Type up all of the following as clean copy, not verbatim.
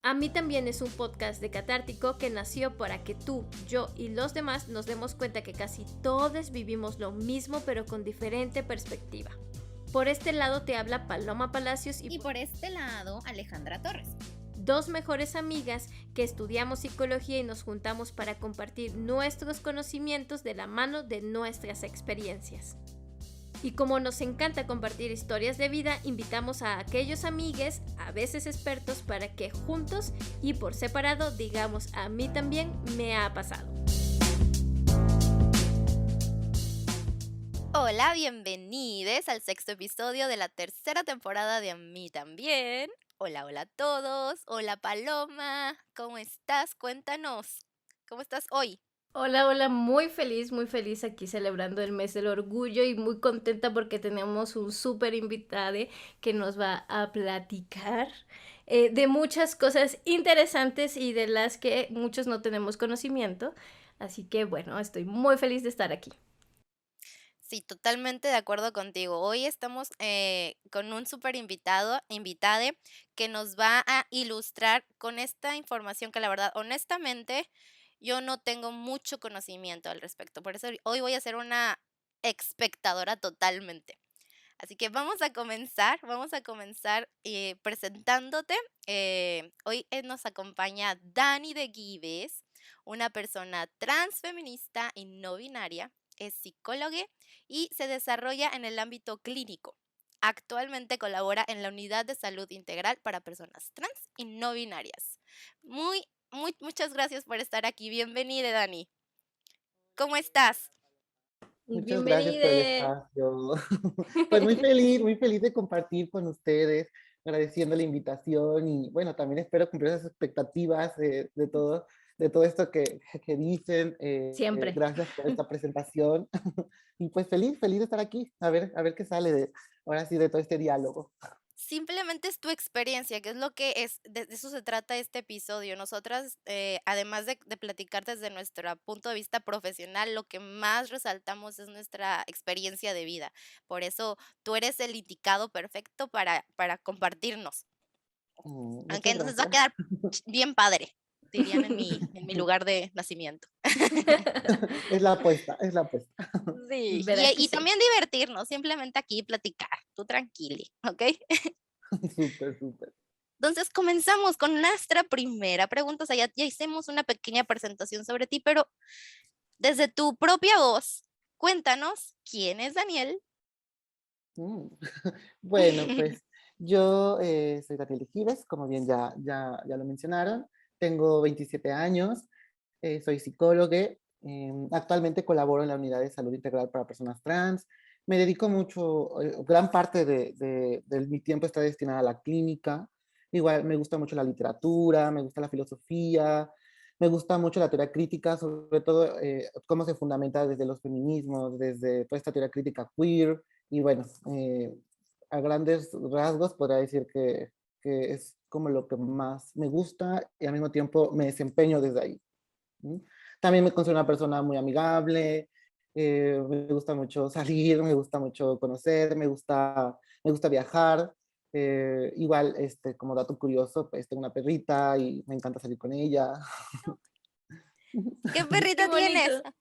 A mí también es un podcast de Catártico que nació para que tú, yo y los demás nos demos cuenta que casi todos vivimos lo mismo pero con diferente perspectiva. Por este lado te habla Paloma Palacios y por este lado Alejandra Torres. Dos mejores amigas que estudiamos psicología y nos juntamos para compartir nuestros conocimientos de la mano de nuestras experiencias. Y como nos encanta compartir historias de vida, invitamos a aquellos amigues, a veces expertos, para que juntos y por separado digamos a mí también me ha pasado. Hola, bienvenidos al 6º episodio de la 3ª temporada de A mí también. Hola, hola a todos. Hola Paloma, ¿cómo estás? Cuéntanos, ¿cómo estás hoy? Hola, muy feliz aquí celebrando el mes del orgullo y muy contenta porque tenemos un súper invitado que nos va a platicar de muchas cosas interesantes y de las que muchos no tenemos conocimiento. Así que bueno, estoy muy feliz de estar aquí. Sí, totalmente de acuerdo contigo. Hoy estamos con un súper invitada que nos va a ilustrar con esta información que la verdad, honestamente, yo no tengo mucho conocimiento al respecto. Por eso hoy voy a ser una espectadora totalmente. Así que vamos a comenzar presentándote. Hoy nos acompaña Dani de Gives, una persona transfeminista y no binaria, es psicóloga y se desarrolla en el ámbito clínico. Actualmente colabora en la Unidad de Salud Integral para Personas Trans y No Binarias. Muchas gracias por estar aquí. Bienvenida, Dani. ¿Cómo estás? Muchas gracias por el Bienvenida. espacio. Pues muy feliz de compartir con ustedes, agradeciendo la invitación y bueno, también espero cumplir esas expectativas de todo esto que dicen. Siempre. Gracias por esta presentación y pues feliz de estar aquí, a ver qué sale ahora sí de todo este diálogo. Simplemente es tu experiencia, que es lo que es, de eso se trata este episodio. Nosotras, además de platicar desde nuestro punto de vista profesional, lo que más resaltamos es nuestra experiencia de vida. Por eso tú eres el indicado perfecto para compartirnos. Aunque Muchas entonces va a gracias. quedar bien padre, dirían en mi lugar de nacimiento. Es la apuesta, es la apuesta. Sí, Verás que y sí. también divertirnos, simplemente aquí platicar, tú tranquili, ¿ok? Súper. Entonces comenzamos con nuestra primera pregunta. O sea, ya hicimos una pequeña presentación sobre ti, pero desde tu propia voz, cuéntanos quién es Daniel. Mm. Bueno, pues yo soy Daniel Gives, como bien ya lo mencionaron. Tengo 27 años, soy psicóloga. Actualmente colaboro en la Unidad de Salud Integral para Personas Trans. Me dedico mucho, gran parte de mi tiempo está destinada a la clínica. Igual me gusta mucho la literatura, me gusta la filosofía, me gusta mucho la teoría crítica, sobre todo cómo se fundamenta desde los feminismos, desde toda esta teoría crítica queer. Y bueno, a grandes rasgos podría decir que es como lo que más me gusta y al mismo tiempo me desempeño desde ahí. ¿Sí? También me considero una persona muy amigable, me gusta mucho salir, me gusta mucho conocer, me gusta viajar. Igual, como dato curioso, pues tengo una perrita y me encanta salir con ella. ¿Qué Qué perrita tienes? bonito.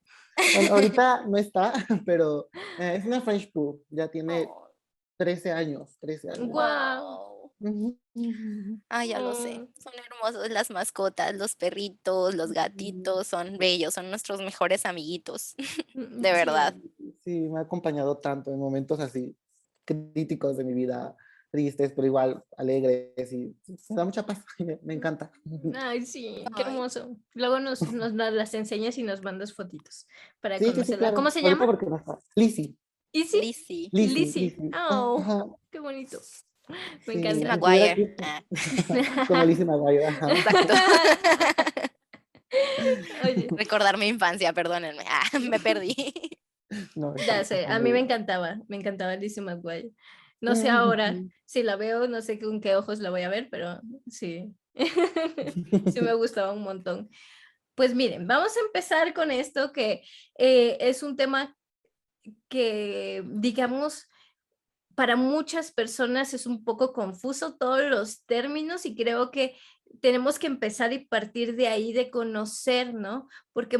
Bueno, ahorita no está, pero es una French Poo, ya tiene Oh, 13 años, 13 años. Guau. wow. Ujú, ujú. Ah, ya lo sé. Son hermosos las mascotas, los perritos, los gatitos, son bellos, son nuestros mejores amiguitos, de verdad. Sí. Sí, me ha acompañado tanto en momentos así críticos de mi vida, tristes, pero igual alegres y me da mucha paz, me encanta. Ay, sí, qué Ay, hermoso. Luego nos las enseñas y nos mandas fotitos para Sí, conocerla. ¿Cómo claro. se llama? Ahorita porque no está. Lizzie, ¿Isi? Lizzie. Lizzie. Oh, Ajá, qué bonito. Me Lizzie sí, encanta. si estuviera McGuire. aquí, Ah, como Lizzie McGuire, ajá. exacto. Oye, Recordar mi infancia, perdónenme. Ah, me perdí. No, ya sé, está a muy mí bien. me encantaba Lizzie McGuire. No sé ahora si la veo, no sé con qué ojos la voy a ver, pero sí, sí me gustaba un montón. Pues miren, vamos a empezar con esto que es un tema que, digamos, para muchas personas es un poco confuso todos los términos y creo que tenemos que empezar y partir de ahí, de conocer, ¿no? Porque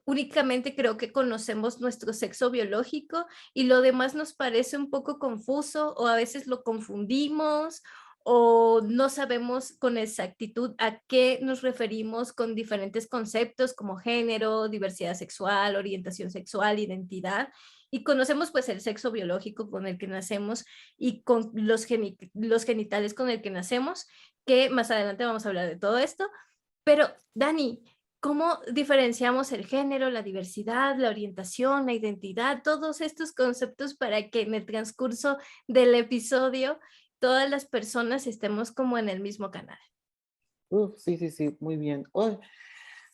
únicamente creo que conocemos nuestro sexo biológico y lo demás nos parece un poco confuso o a veces lo confundimos o no sabemos con exactitud a qué nos referimos con diferentes conceptos como género, diversidad sexual, orientación sexual, identidad. Y conocemos pues el sexo biológico con el que nacemos y con los genitales con el que nacemos, que más adelante vamos a hablar de todo esto. Pero, Dani, ¿cómo diferenciamos el género, la diversidad, la orientación, la identidad, todos estos conceptos para que en el transcurso del episodio todas las personas estemos como en el mismo canal? Uf, sí, sí, sí, muy bien.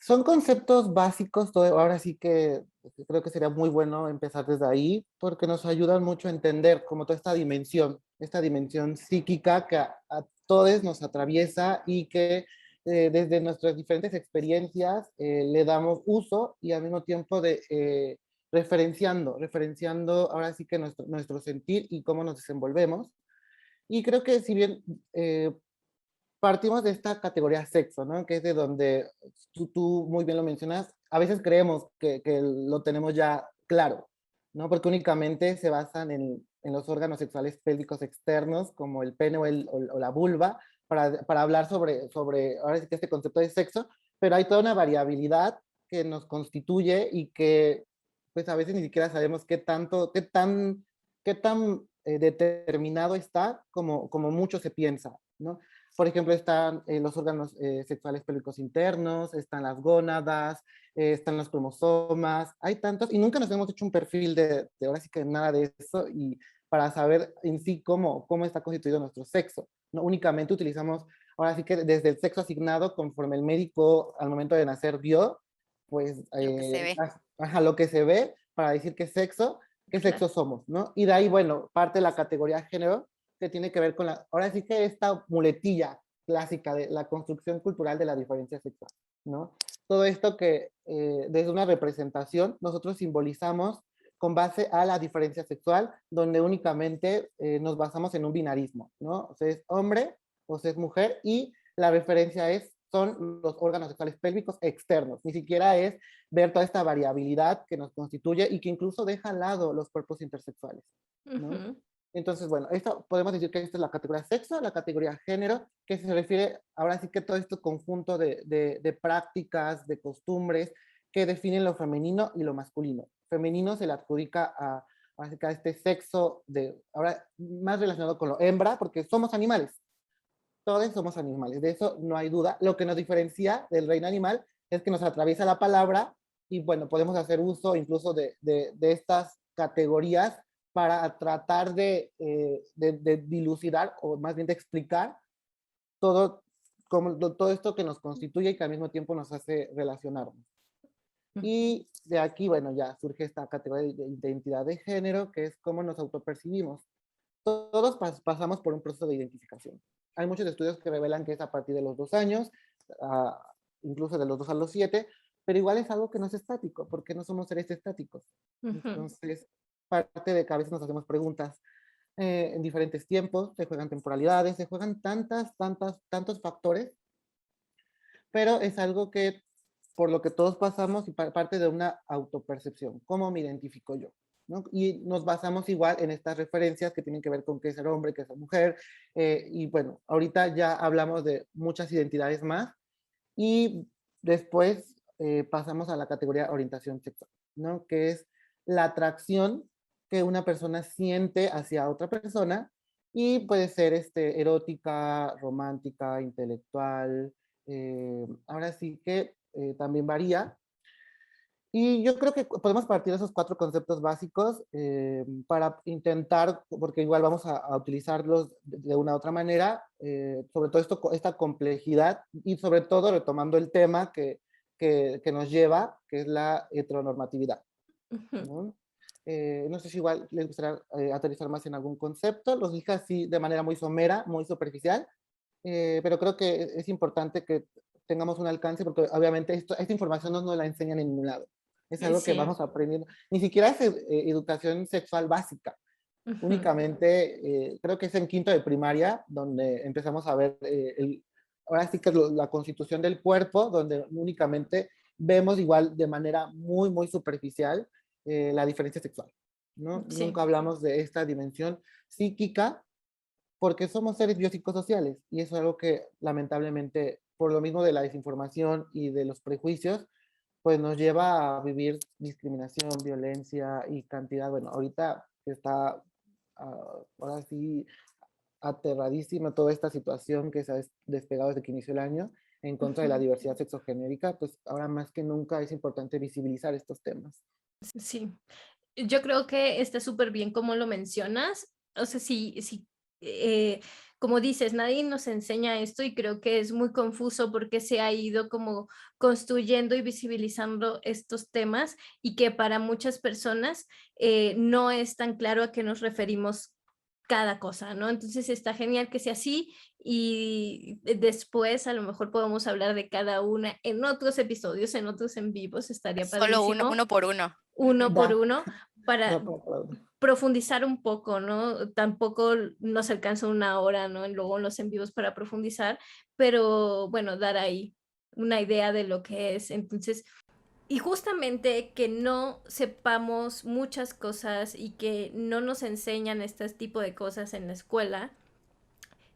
Son conceptos básicos, ahora sí que creo que sería muy bueno empezar desde ahí, porque nos ayudan mucho a entender como toda esta dimensión psíquica que a todos nos atraviesa y que desde nuestras diferentes experiencias le damos uso y al mismo tiempo referenciando ahora sí que nuestro sentir y cómo nos desenvolvemos. Y creo que si bien partimos de esta categoría sexo, ¿no? Que es de donde tú muy bien lo mencionas, a veces creemos que lo tenemos ya claro, ¿no? Porque únicamente se basan en los órganos sexuales pélvicos externos, como el pene o la vulva, para hablar sobre, ahora sí que este concepto de sexo, pero hay toda una variabilidad que nos constituye y que pues a veces ni siquiera sabemos qué tan determinado está como mucho se piensa, ¿no? Por ejemplo, están los órganos sexuales pélvicos internos, están las gónadas, están los cromosomas, hay tantos, y nunca nos hemos hecho un perfil de ahora sí que nada de eso, y para saber en sí cómo está constituido nuestro sexo. No únicamente utilizamos, ahora sí que desde el sexo asignado, conforme el médico al momento de nacer vio, pues Lo que se ve. lo que se ve para decir qué Claro. sexo somos, ¿no? Y de ahí, bueno, parte de la categoría género, que tiene que ver con ahora sí que esta muletilla clásica de la construcción cultural de la diferencia sexual, ¿no? Todo esto que desde una representación nosotros simbolizamos con base a la diferencia sexual, donde únicamente nos basamos en un binarismo, ¿no? O sea, es hombre o sea, es mujer, y la referencia son los órganos sexuales pélvicos externos, ni siquiera es ver toda esta variabilidad que nos constituye y que incluso deja al lado los cuerpos intersexuales, ¿no? Ujú. Entonces, bueno, esto podemos decir que esta es la categoría sexo, la categoría género, que se refiere ahora sí que todo este conjunto de prácticas, de costumbres que definen lo femenino y lo masculino. Femenino se le adjudica a este sexo ahora más relacionado con lo hembra, porque somos animales, todos somos animales, de eso no hay duda. Lo que nos diferencia del reino animal es que nos atraviesa la palabra y bueno, podemos hacer uso incluso de estas categorías para tratar de dilucidar o más bien de explicar todo, todo esto que nos constituye y que al mismo tiempo nos hace relacionarnos. Ujú. Y de aquí, bueno, ya surge esta categoría de identidad de género, que es cómo nos autopercibimos. Todos pasamos por un proceso de identificación. Hay muchos estudios que revelan que es a partir de los 2 años, ah, incluso de los 2 a los 7, pero igual es algo que no es estático, porque no somos seres estáticos. Ujú. Entonces, parte de que a veces nos hacemos preguntas en diferentes tiempos, se juegan temporalidades, se juegan tantos factores, pero es algo que por lo que todos pasamos y parte de una autopercepción. ¿Cómo me identifico yo? ¿No? Y nos basamos igual en estas referencias que tienen que ver con qué es ser hombre, qué es ser mujer. Y bueno, ahorita ya hablamos de muchas identidades más y después pasamos a la categoría orientación sexual, ¿no? Que es la atracción que una persona siente hacia otra persona y puede ser erótica, romántica, intelectual. Ahora sí que también varía. Y yo creo que podemos partir de esos 4 conceptos básicos para intentar, porque igual vamos a utilizarlos de una u otra manera, sobre todo esta complejidad y sobre todo retomando el tema que nos lleva, que es la heteronormatividad, Ujú. ¿no? No sé si igual les gustaría aterrizar más en algún concepto, los dije así de manera muy somera, muy superficial, pero creo que es importante que tengamos un alcance porque obviamente esta información no nos la enseñan en ningún lado. Es algo que Sí. vamos aprendiendo. Ni siquiera es educación sexual básica. Ujú. Únicamente creo que es en quinto de primaria donde empezamos a ver ahora sí que es la constitución del cuerpo, donde únicamente vemos igual de manera muy, muy superficial la diferencia sexual, ¿no? Sí, Nunca hablamos de esta dimensión psíquica porque somos seres biopsicosociales y eso es algo que lamentablemente, por lo mismo de la desinformación y de los prejuicios, pues nos lleva a vivir discriminación, violencia y cantidad, bueno, ahorita está ahora sí aterradísima toda esta situación que se ha despegado desde que inició el año en contra de la ujú, diversidad sexogenérica, pues ahora más que nunca es importante visibilizar estos temas. sí. Yo creo que está súper bien como lo mencionas. O sea, sí, como dices, nadie nos enseña esto y creo que es muy confuso porque se ha ido como construyendo y visibilizando estos temas y que para muchas personas no es tan claro a qué nos referimos cada cosa, ¿no? Entonces está genial que sea así y después a lo mejor podemos hablar de cada una en otros episodios, en otros en vivos, estaría Solo uno, padrísimo, uno por uno. uno por Da, uno, da para para aplaudir. profundizar un poco, ¿no? Tampoco nos alcanza una hora, ¿no? Y luego en los en vivos para profundizar, pero bueno, dar ahí una idea de lo que es. Entonces, y justamente que no sepamos muchas cosas y que no nos enseñan este tipo de cosas en la escuela,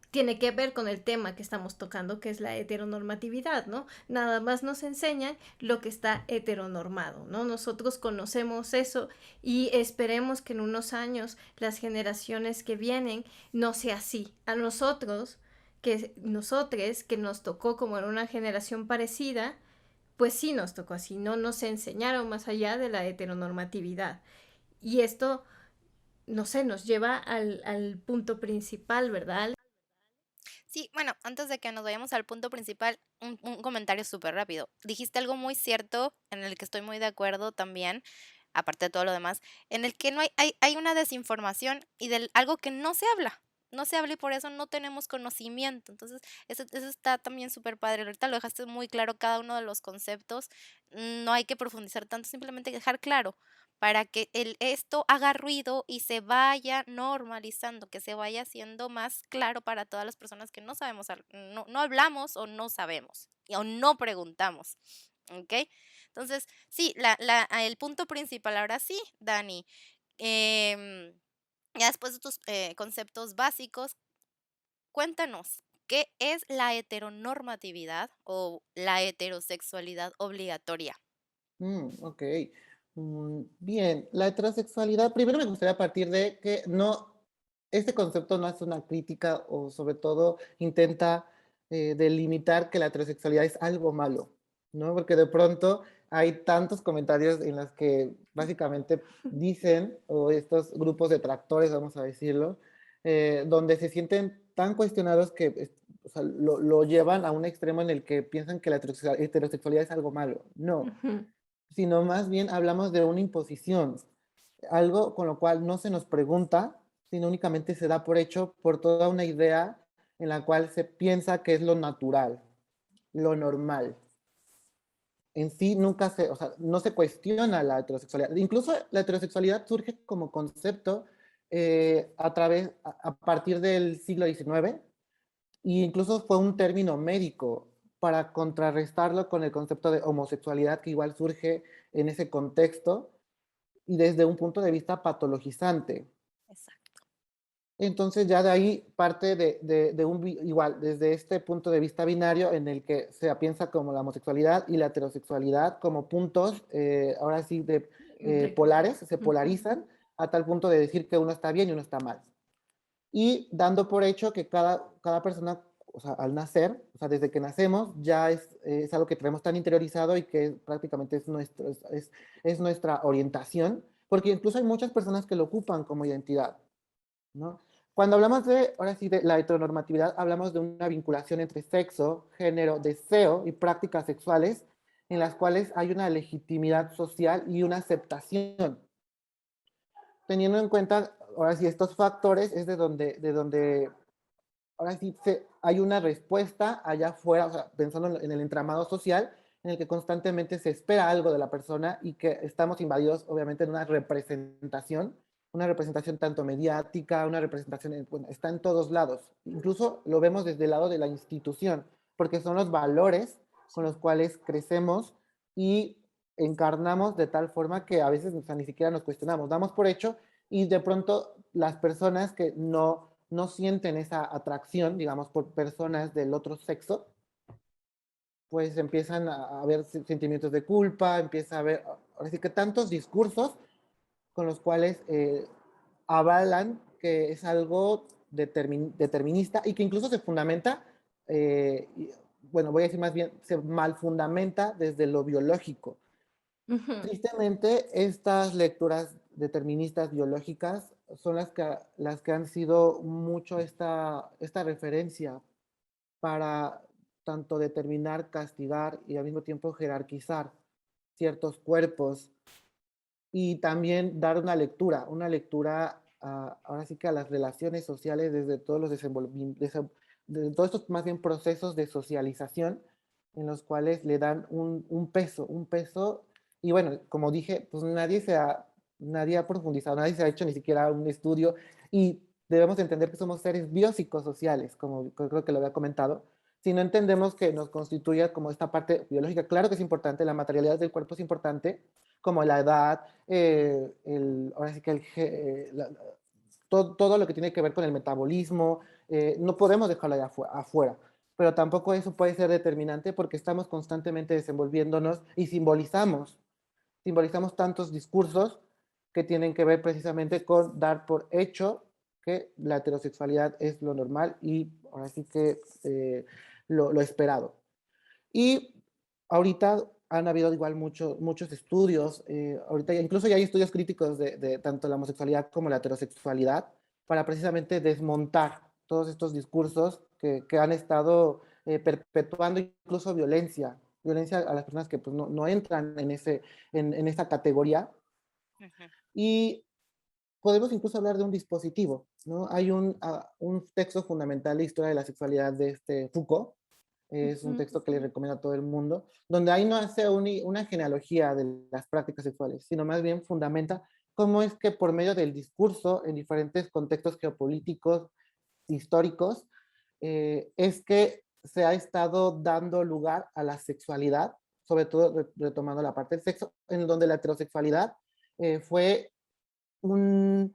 tiene que ver con el tema que estamos tocando, que es la heteronormatividad, ¿no? Nada más nos enseñan lo que está heteronormado, ¿no? Nosotros conocemos eso y esperemos que en unos años las generaciones que vienen no sea así. A nosotros, que nos tocó como en una generación parecida, pues sí nos tocó así, no nos enseñaron más allá de la heteronormatividad. Y esto, no sé, nos lleva al punto principal, ¿verdad? Sí, bueno, antes de que nos vayamos al punto principal, un comentario súper rápido. Dijiste algo muy cierto, en el que estoy muy de acuerdo también, aparte de todo lo demás, en el que no hay una desinformación y del algo que no se habla. No se habla y por eso no tenemos conocimiento. Entonces, eso está también súper padre. Ahorita lo dejaste muy claro cada uno de los conceptos. No hay que profundizar tanto, simplemente dejar claro para que esto haga ruido y se vaya normalizando, que se vaya haciendo más claro para todas las personas que no sabemos, no hablamos o no sabemos, o no preguntamos, ¿ok? Entonces, sí, el punto principal, ahora sí, Dani, em, ya después de tus conceptos básicos, cuéntanos, ¿qué es la heteronormatividad o la heterosexualidad obligatoria? Ok. Bien, la heterosexualidad, primero me gustaría partir de que no, este concepto no es una crítica o sobre todo intenta delimitar que la heterosexualidad es algo malo, ¿no? Porque de pronto hay tantos comentarios en los que básicamente dicen, o estos grupos detractores, vamos a decirlo, donde se sienten tan cuestionados que o sea, lo llevan a un extremo en el que piensan que la heterosexualidad es algo malo. No, Ujú, sino más bien hablamos de una imposición, algo con lo cual no se nos pregunta, sino únicamente se da por hecho por toda una idea en la cual se piensa que es lo natural, lo normal. En sí nunca se, o sea, no se cuestiona la heterosexualidad. Incluso la heterosexualidad surge como concepto a partir del siglo XIX, y incluso fue un término médico para contrarrestarlo con el concepto de homosexualidad que igual surge en ese contexto y desde un punto de vista patologizante. Exacto. Entonces ya de ahí parte igual, desde este punto de vista binario en el que se piensa como la homosexualidad y la heterosexualidad como puntos, ahora sí, de- polares, se ujú. polarizan a tal punto de decir que uno está bien y uno está mal. Y dando por hecho que cada persona, o sea, al nacer, o sea, desde que nacemos, ya es algo que tenemos tan interiorizado y que prácticamente es nuestra orientación, porque incluso hay muchas personas que lo ocupan como identidad, ¿no? Cuando hablamos de, ahora sí, de la heteronormatividad, hablamos de una vinculación entre sexo, género, deseo y prácticas sexuales en las cuales hay una legitimidad social y una aceptación. Teniendo en cuenta, ahora sí, estos factores es de donde ahora sí hay una respuesta allá afuera, o sea, pensando en el entramado social, en el que constantemente se espera algo de la persona y que estamos invadidos, obviamente, en una representación tanto mediática, una representación, bueno, está en todos lados. Incluso lo vemos desde el lado de la institución. porque son los valores con los cuales crecemos y encarnamos de tal forma que a veces, o sea, ni siquiera nos cuestionamos, damos por hecho y de pronto las personas que no sienten esa atracción, digamos, por personas del otro sexo, pues empiezan a haber sentimientos de culpa, empieza a haber, ahora sí que tantos discursos con los cuales avalan que es algo determinista y que incluso se fundamenta, bueno, voy a decir más bien, se mal fundamenta desde lo biológico. Ujú. Tristemente, estas lecturas deterministas biológicas son las que han sido mucho esta referencia para tanto determinar, castigar y al mismo tiempo jerarquizar ciertos cuerpos y también dar una lectura ahora sí que a las relaciones sociales desde todos los desde todos estos más bien procesos de socialización en los cuales le dan un peso, y bueno, como dije, pues nadie ha profundizado, nadie se ha hecho ni siquiera un estudio, y debemos entender que somos seres biopsicosociales, como creo que lo había comentado. Si no entendemos que nos constituye como esta parte biológica, claro que es importante, la materialidad del cuerpo es importante, como la edad, ahora sí que todo lo que tiene que ver con el metabolismo, no podemos dejarlo de afuera, pero tampoco eso puede ser determinante porque estamos constantemente desenvolviéndonos y simbolizamos tantos discursos que tienen que ver precisamente con dar por hecho que la heterosexualidad es lo normal y ahora sí que lo esperado. Y ahorita han habido igual muchos estudios, ahorita incluso ya hay estudios críticos de tanto la homosexualidad como la heterosexualidad para precisamente desmontar todos estos discursos que han estado perpetuando incluso violencia a las personas que pues, no entran en esa categoría. Ujú, Y podemos incluso hablar de un dispositivo, ¿no? Hay un texto fundamental de historia de la sexualidad de Foucault, es un Ujú. texto que le recomiendo a todo el mundo, donde ahí no hace una genealogía de las prácticas sexuales, sino más bien fundamenta cómo es que por medio del discurso en diferentes contextos geopolíticos, históricos, es que se ha estado dando lugar a la sexualidad, sobre todo retomando la parte del sexo, en donde la heterosexualidad fue un,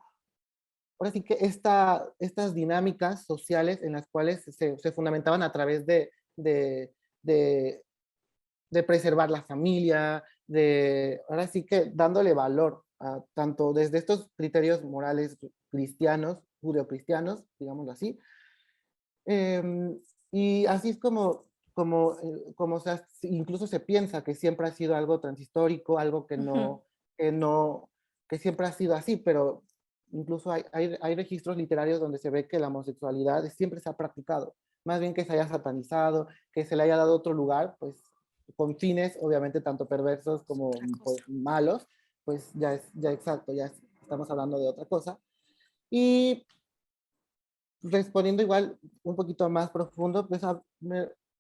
ahora sí que estas dinámicas sociales en las cuales se fundamentaban a través de, de, de preservar la familia, ahora sí que dándole valor tanto desde estos criterios morales cristianos, judeocristianos, digámoslo así, y así es como incluso se piensa que siempre ha sido algo transhistórico, algo Ujú. que no, que siempre ha sido así, pero incluso hay registros literarios donde se ve que la homosexualidad siempre se ha practicado, más bien que se haya satanizado, que se le haya dado otro lugar, pues con fines obviamente tanto perversos como otra cosa. pues, malos, pues ya exacto, estamos hablando de otra cosa. Y respondiendo igual un poquito más profundo, pues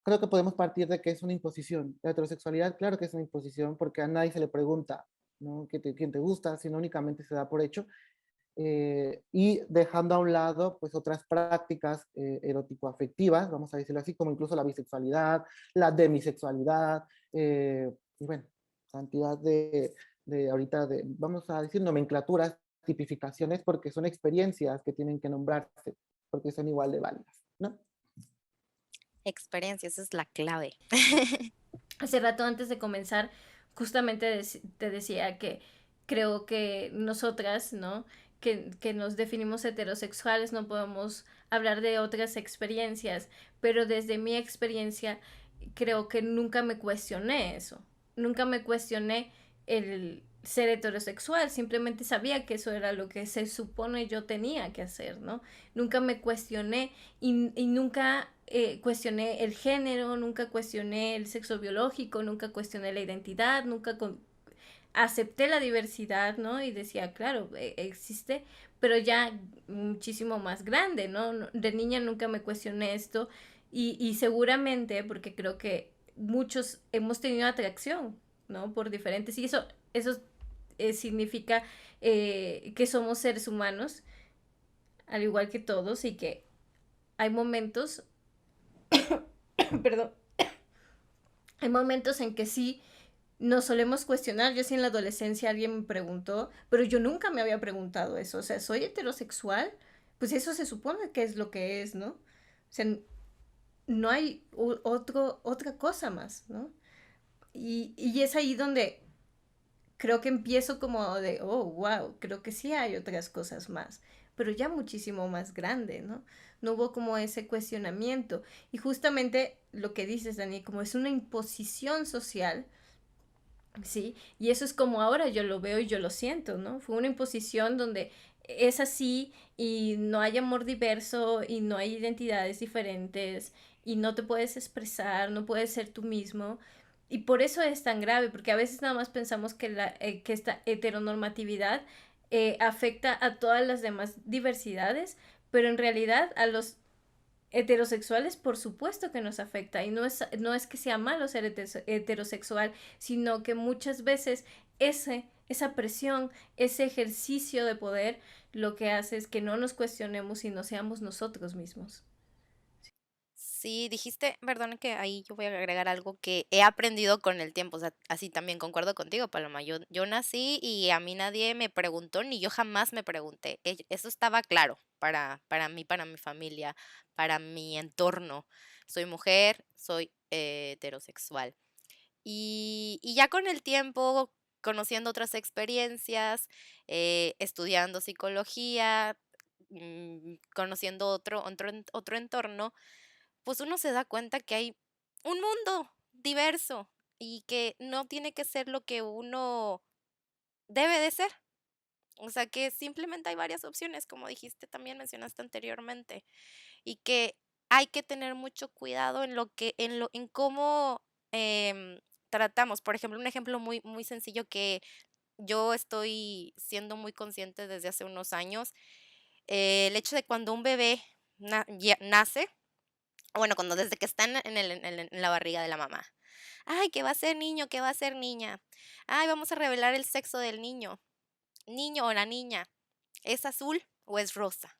creo que podemos partir de que es una imposición. La heterosexualidad, claro que es una imposición, porque a nadie se le pregunta, ¿no? ¿Quién te gusta? Sino únicamente se da por hecho. Y dejando a un lado, pues, otras prácticas erótico-afectivas, vamos a decirlo así, como incluso la bisexualidad, la demisexualidad, y bueno, cantidad ahorita vamos a decir, nomenclaturas, tipificaciones, porque son experiencias que tienen que nombrarse porque son igual de válidas, ¿no? Experiencia, esa es la clave. Hace rato antes de comenzar, justamente te decía que creo que nosotras, ¿no? Que nos definimos heterosexuales, no podemos hablar de otras experiencias, pero desde mi experiencia creo que nunca me cuestioné eso, nunca me cuestioné el ser heterosexual, simplemente sabía que eso era lo que se supone yo tenía que hacer, ¿no? Nunca me cuestioné y nunca cuestioné el género, nunca cuestioné el sexo biológico, nunca cuestioné la identidad, nunca acepté la diversidad, ¿no? Y decía, claro, existe, pero ya muchísimo más grande, ¿no? De niña nunca me cuestioné esto y seguramente, porque creo que muchos hemos tenido atracción, ¿no? Por diferentes, y eso significa que somos seres humanos, al igual que todos, y que hay momentos perdón, hay momentos en que sí nos solemos cuestionar. Yo sí en la adolescencia alguien me preguntó, pero yo nunca me había preguntado eso. O sea, ¿soy heterosexual? Pues eso se supone que es lo que es, ¿no? O sea, no hay otra cosa más, ¿no? Y es ahí donde creo que empiezo como de, oh, wow, creo que sí hay otras cosas más, pero ya muchísimo más grande, ¿no? No hubo como ese cuestionamiento. Y justamente lo que dices, Dani, como es una imposición social, ¿sí? Y eso es como ahora yo lo veo y yo lo siento, ¿no? Fue una imposición donde es así y no hay amor diverso y no hay identidades diferentes y no te puedes expresar, no puedes ser tú mismo. Y por eso es tan grave, porque a veces nada más pensamos que esta heteronormatividad afecta a todas las demás diversidades, pero en realidad a los heterosexuales por supuesto que nos afecta y no es que sea malo ser heterosexual, sino que muchas veces esa presión, ese ejercicio de poder lo que hace es que no nos cuestionemos y no seamos nosotros mismos. Sí, dijiste, perdón, que ahí yo voy a agregar algo que he aprendido con el tiempo, o sea, así también concuerdo contigo, Paloma. Yo nací y a mí nadie me preguntó, ni yo jamás me pregunté. Eso estaba claro para mí, para mi familia, para mi entorno. Soy mujer, soy heterosexual. Y ya con el tiempo, conociendo otras experiencias, estudiando psicología, conociendo otro entorno, pues uno se da cuenta que hay un mundo diverso y que no tiene que ser lo que uno debe de ser. O sea, que simplemente hay varias opciones, como dijiste, también mencionaste anteriormente, y que hay que tener mucho cuidado en cómo tratamos. Por ejemplo, un ejemplo muy, muy sencillo que yo estoy siendo muy consciente desde hace unos años, el hecho de cuando un bebé nace, bueno, cuando desde que está en la barriga de la mamá. Ay, que va a ser niño, que va a ser niña. Ay, vamos a revelar el sexo del niño. Niño o la niña, ¿es azul o es rosa?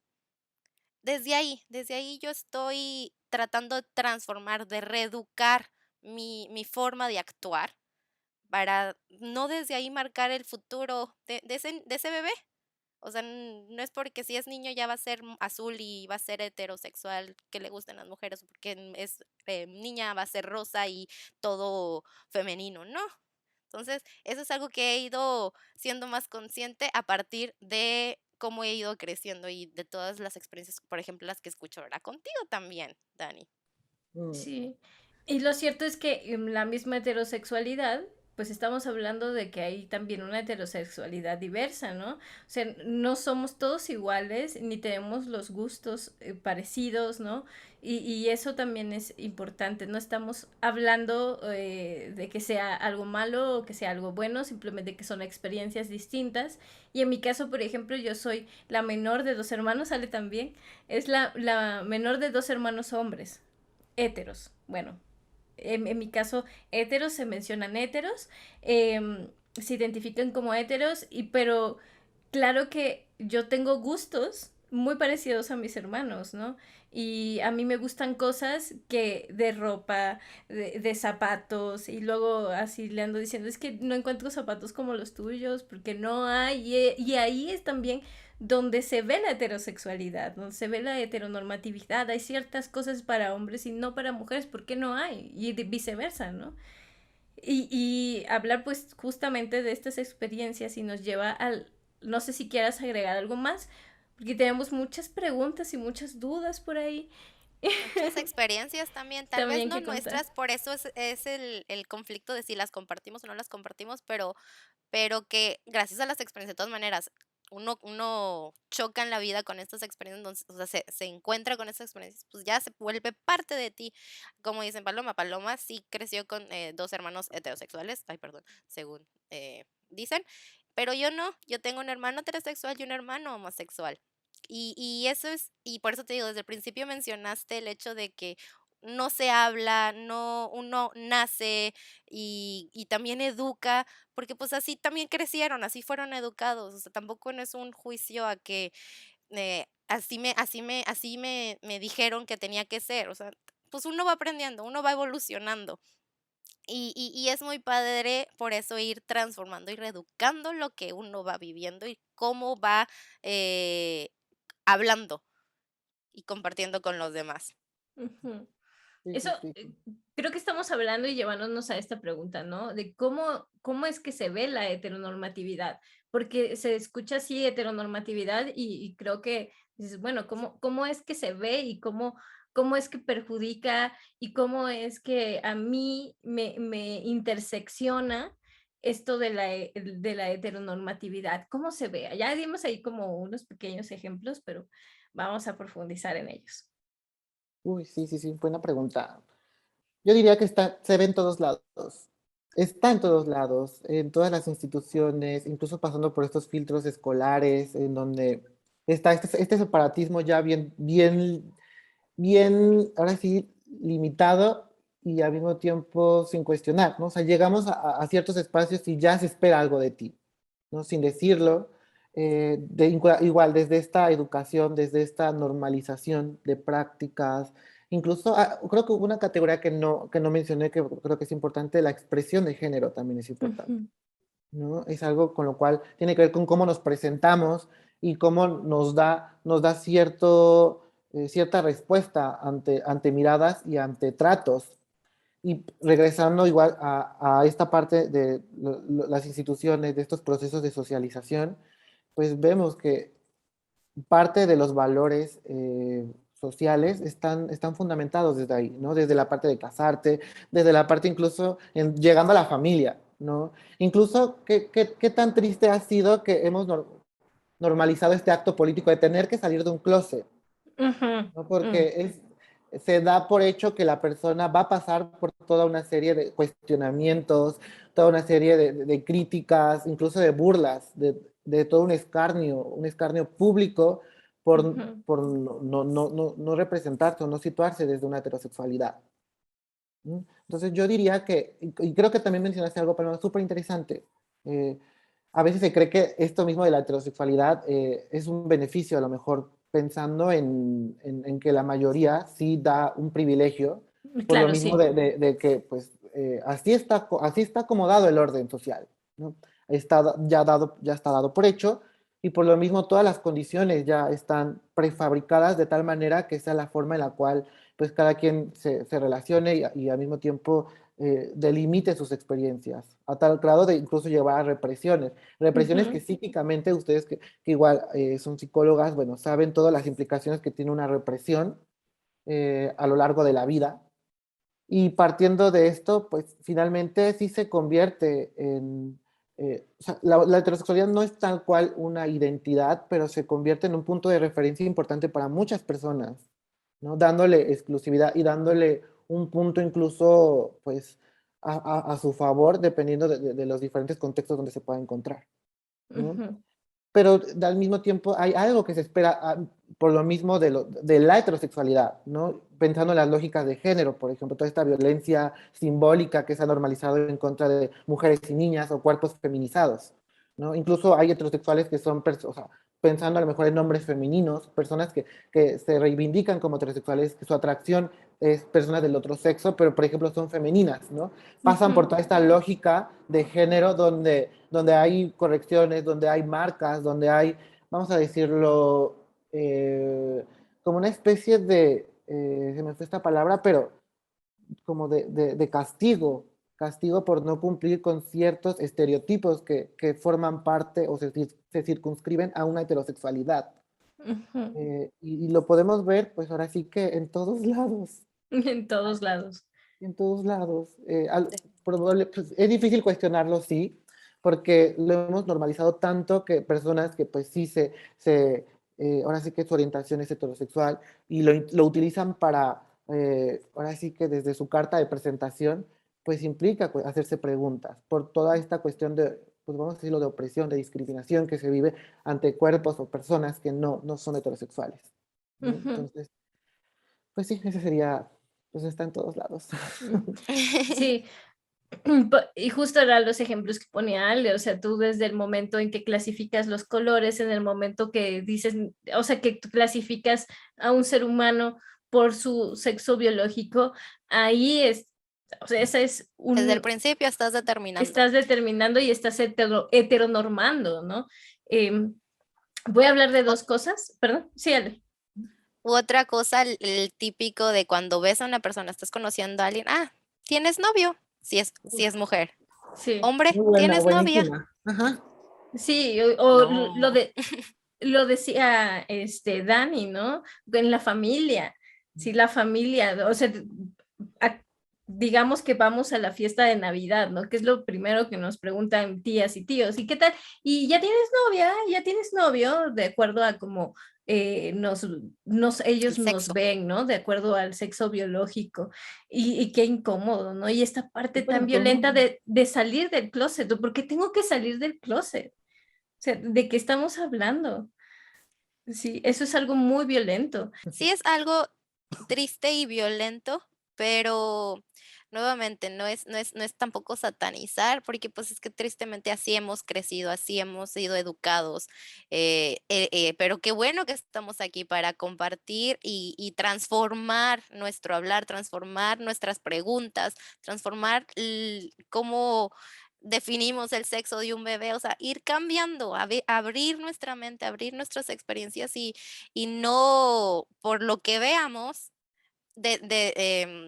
Desde ahí yo estoy tratando de transformar, de reeducar mi forma de actuar para no desde ahí marcar el futuro de ese bebé. O sea, no es porque si es niño ya va a ser azul y va a ser heterosexual, que le gusten las mujeres, o porque es niña va a ser rosa y todo femenino, no. Entonces, eso es algo que he ido siendo más consciente a partir de cómo he ido creciendo y de todas las experiencias, por ejemplo, las que escucho ahora contigo también, Dani. Mm, Sí, y lo cierto es que en la misma heterosexualidad, pues estamos hablando de que hay también una heterosexualidad diversa, ¿no? O sea, no somos todos iguales, ni tenemos los gustos parecidos, ¿no? Y eso también es importante. No estamos hablando de que sea algo malo o que sea algo bueno, simplemente que son experiencias distintas. Y en mi caso, por ejemplo, yo soy la menor de dos hermanos, sale también, es la menor de dos hermanos hombres héteros. Bueno, en mi caso, héteros se mencionan héteros, se identifican como héteros, pero claro que yo tengo gustos muy parecidos a mis hermanos, ¿no? Y a mí me gustan cosas que de ropa, de zapatos, y luego así le ando diciendo, es que no encuentro zapatos como los tuyos, porque no hay, y ahí es también donde se ve la heterosexualidad, donde se ve la heteronormatividad, hay ciertas cosas para hombres y no para mujeres, ¿por qué no hay? Y viceversa, ¿no? Y hablar pues justamente de estas experiencias y nos lleva al, no sé si quieras agregar algo más, porque tenemos muchas preguntas y muchas dudas por ahí Muchas experiencias también, tal vez también no que contar. nuestras, por eso es el conflicto de si las compartimos o no las compartimos, pero que gracias a las experiencias, de todas maneras, uno choca en la vida con estas experiencias, entonces, o sea, se encuentra con estas experiencias, pues ya se vuelve parte de ti. Como dicen Paloma, Paloma sí creció con dos hermanos heterosexuales, ay, perdón, según dicen, pero yo no, yo tengo un hermano heterosexual y un hermano homosexual. Y eso es, y por eso te digo, desde el principio mencionaste el hecho de que no se habla, no, uno nace y también educa, porque pues así también crecieron, así fueron educados, o sea, tampoco no es un juicio a que así me dijeron que tenía que ser, o sea, pues uno va aprendiendo, uno va evolucionando. Y es muy padre por eso ir transformando y reeducando lo que uno va viviendo y cómo va eh, hablando y compartiendo con los demás. Ujú. Sí, Eso, sí, sí. creo que estamos hablando y llevándonos a esta pregunta, ¿no? De cómo es que se ve la heteronormatividad, porque se escucha así heteronormatividad y creo que dices, bueno, ¿cómo es que se ve y cómo es que perjudica y cómo es que a mí me intersecciona esto de la heteronormatividad? ¿Cómo se ve? Ya dimos ahí como unos pequeños ejemplos, pero vamos a profundizar en ellos. Uy, sí, sí, sí, buena pregunta. Yo diría que se ve en todos lados. Está en todos lados, en todas las instituciones, incluso pasando por estos filtros escolares, en donde está este separatismo ya bien, ahora sí, limitado y al mismo tiempo sin cuestionar, ¿no? O sea, llegamos a ciertos espacios y ya se espera algo de ti, ¿no? Sin decirlo, igual desde esta educación, desde esta normalización de prácticas, incluso creo que hubo una categoría que no mencioné, que creo que es importante, la expresión de género también es importante, Ujú, ¿no? Es algo con lo cual tiene que ver con cómo nos presentamos y cómo nos da cierta respuesta ante miradas y ante tratos. Y regresando igual a esta parte de las instituciones, de estos procesos de socialización, pues vemos que parte de los valores sociales están fundamentados desde ahí, ¿no? Desde la parte de casarte, desde la parte incluso llegando a la familia, ¿no? Incluso, ¿qué tan triste ha sido que hemos normalizado este acto político de tener que salir de un closet? ujú, ¿No? Porque se da por hecho que la persona va a pasar por toda una serie de cuestionamientos, toda una serie de críticas, incluso de burlas, de todo un escarnio público ujú. por no representarse o no situarse desde una heterosexualidad. ¿Mm? Entonces yo diría que, y creo que también mencionaste algo, pero súper interesante. eh, a veces se cree que esto mismo de la heterosexualidad es un beneficio, a lo mejor pensando en que la mayoría sí da un privilegio, por lo Claro, mismo sí. de que pues así está acomodado el orden social, ¿no? Ya está dado por hecho y por lo mismo todas las condiciones ya están prefabricadas de tal manera que sea la forma en la cual pues cada quien se relacione y al mismo tiempo delimite sus experiencias, a tal grado de incluso llevar a represiones que Ujú, psíquicamente ustedes que igual son psicólogas, bueno, saben todas las implicaciones que tiene una represión a lo largo de la vida. Y partiendo de esto, pues finalmente sí se convierte o sea, la heterosexualidad no es tal cual una identidad, pero se convierte en un punto de referencia importante para muchas personas, ¿no? Dándole exclusividad y dándole un punto incluso, pues, a su favor, dependiendo de los diferentes contextos donde se pueda encontrar, ¿no? ujú. Pero al mismo tiempo hay algo que se espera por lo mismo de la heterosexualidad, ¿no? Pensando en las lógicas de género, por ejemplo, toda esta violencia simbólica que se ha normalizado en contra de mujeres y niñas o cuerpos feminizados, ¿no? Incluso hay heterosexuales que son, o sea, pensando a lo mejor en nombres femeninos, personas que se reivindican como heterosexuales, que su atracción es personas del otro sexo, pero por ejemplo son femeninas, ¿no? Pasan por Ujú, toda esta lógica de género donde hay correcciones, donde hay marcas, donde hay, vamos a decirlo, como una especie se me fue esta palabra, pero como de castigo por no cumplir con ciertos estereotipos que forman parte o se circunscriben a una heterosexualidad. ujú. Y lo podemos ver, pues ahora sí que en todos lados. En todos lados. En todos lados. Pues, es difícil cuestionarlo, sí, porque lo hemos normalizado tanto que personas que pues sí ahora sí que su orientación es heterosexual y lo utilizan para, ahora sí que desde su carta de presentación, pues implica pues, hacerse preguntas por toda esta cuestión de, pues vamos a decirlo, de opresión, de discriminación que se vive ante cuerpos o personas que no son heterosexuales, ¿no? Ujú. Entonces, pues sí, ese sería, pues está en todos lados. Mm. Sí, y justo eran los ejemplos que ponía Ale, o sea, tú desde el momento en que clasificas los colores, en el momento que dices, o sea, que tú clasificas a un ser humano por su sexo biológico, ahí es, o sea, esa es Desde el principio estás determinando. estás determinando y estás heteronormando, ¿no? Voy a hablar de dos cosas, perdón, sí, Ale. U otra cosa, el típico de cuando ves a una persona, estás conociendo a alguien, ¿tienes novio? Si es mujer. Sí, Hombre, Muy buena, ¿tienes novia? buenísima. Ajá. sí, o No. lo decía Dani, ¿no? En la familia, sí, la familia, o sea, a- digamos que vamos a la fiesta de Navidad, ¿no? Que es lo primero que nos preguntan tías y tíos, ¿y qué tal? ¿Y ya tienes novia? ¿Ya tienes novio? De acuerdo a cómo El ellos nos sexo. ven, ¿no? De acuerdo al sexo biológico. Y qué incómodo, ¿no? Y esta parte Súper tan violenta incómodo. de salir del closet, ¿no? ¿Por qué tengo que salir del closet? O sea, ¿de qué estamos hablando? Sí, eso es algo muy violento. Sí es algo triste y violento, pero nuevamente no es tampoco satanizar, porque pues es que tristemente así hemos crecido, así hemos sido educados, pero qué bueno que estamos aquí para compartir y transformar nuestro hablar, transformar nuestras preguntas, transformar cómo definimos el sexo de un bebé, o sea, ir cambiando, abrir nuestra mente, abrir nuestras experiencias y no por lo que veamos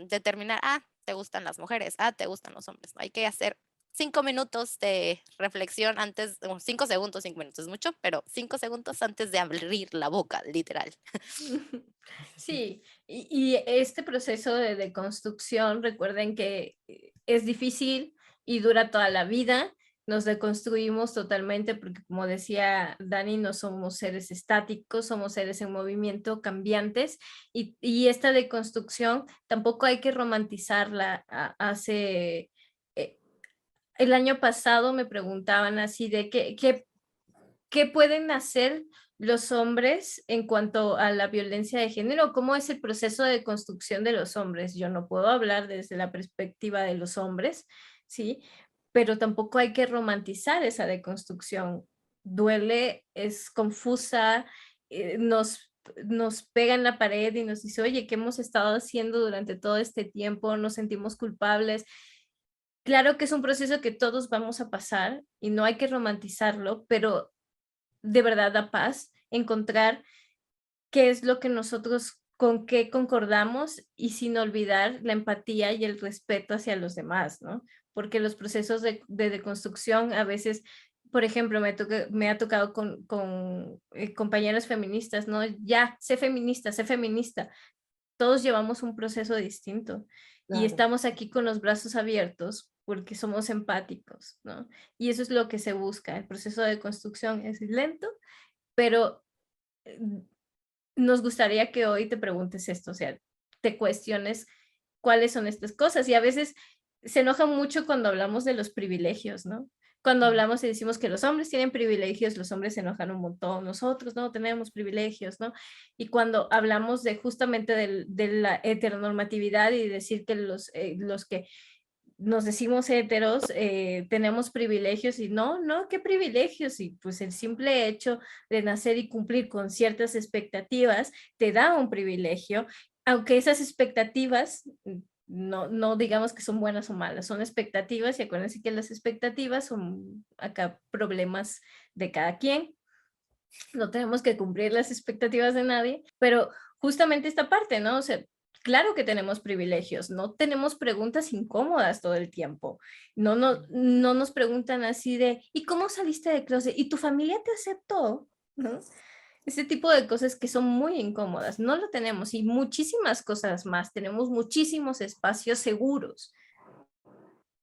determinar, te gustan las mujeres, te gustan los hombres. Hay que hacer 5 minutos de reflexión antes, o 5 segundos, 5 minutos es mucho, pero 5 segundos antes de abrir la boca, literal. Sí, y este proceso de deconstrucción, recuerden que es difícil y dura toda la vida. Nos deconstruimos totalmente porque, como decía Dani, no somos seres estáticos, somos seres en movimiento, cambiantes, y esta deconstrucción tampoco hay que romantizarla. Eh, el año pasado me preguntaban así de qué pueden hacer los hombres en cuanto a la violencia de género, cómo es el proceso de construcción de los hombres. Yo no puedo hablar desde la perspectiva de los hombres, ¿sí? Pero tampoco hay que romantizar esa deconstrucción. Duele, es confusa, nos pega en la pared y nos dice, oye, ¿qué hemos estado haciendo durante todo este tiempo? Nos sentimos culpables. Claro que es un proceso que todos vamos a pasar y no hay que romantizarlo, pero de verdad da paz encontrar qué es lo que nosotros, con qué concordamos y sin olvidar la empatía y el respeto hacia los demás, ¿no? Porque los procesos de deconstrucción a veces, por ejemplo, me ha tocado con compañeras feministas, ¿no? Ya, sé feminista. Todos llevamos un proceso distinto y Claro. estamos aquí con los brazos abiertos porque somos empáticos, ¿no? Y eso es lo que se busca. El proceso de construcción es lento, pero nos gustaría que hoy te preguntes esto, o sea, te cuestiones cuáles son estas cosas. Y a veces se enojan mucho cuando hablamos de los privilegios, ¿no? Cuando hablamos y decimos que los hombres tienen privilegios, los hombres se enojan un montón, nosotros no tenemos privilegios, ¿no? Y cuando hablamos de justamente de la heteronormatividad y decir que los que nos decimos heteros, tenemos privilegios y no, ¿qué privilegios? Y pues el simple hecho de nacer y cumplir con ciertas expectativas te da un privilegio, aunque esas expectativas no digamos que son buenas o malas, son expectativas y acuérdense que las expectativas son acá problemas de cada quien, no tenemos que cumplir las expectativas de nadie, pero justamente esta parte, ¿no? O sea, claro que tenemos privilegios, no tenemos preguntas incómodas todo el tiempo, no nos preguntan así de, ¿y cómo saliste de closet? ¿Y tu familia te aceptó? ¿No? Ese tipo de cosas que son muy incómodas, no lo tenemos y muchísimas cosas más, tenemos muchísimos espacios seguros.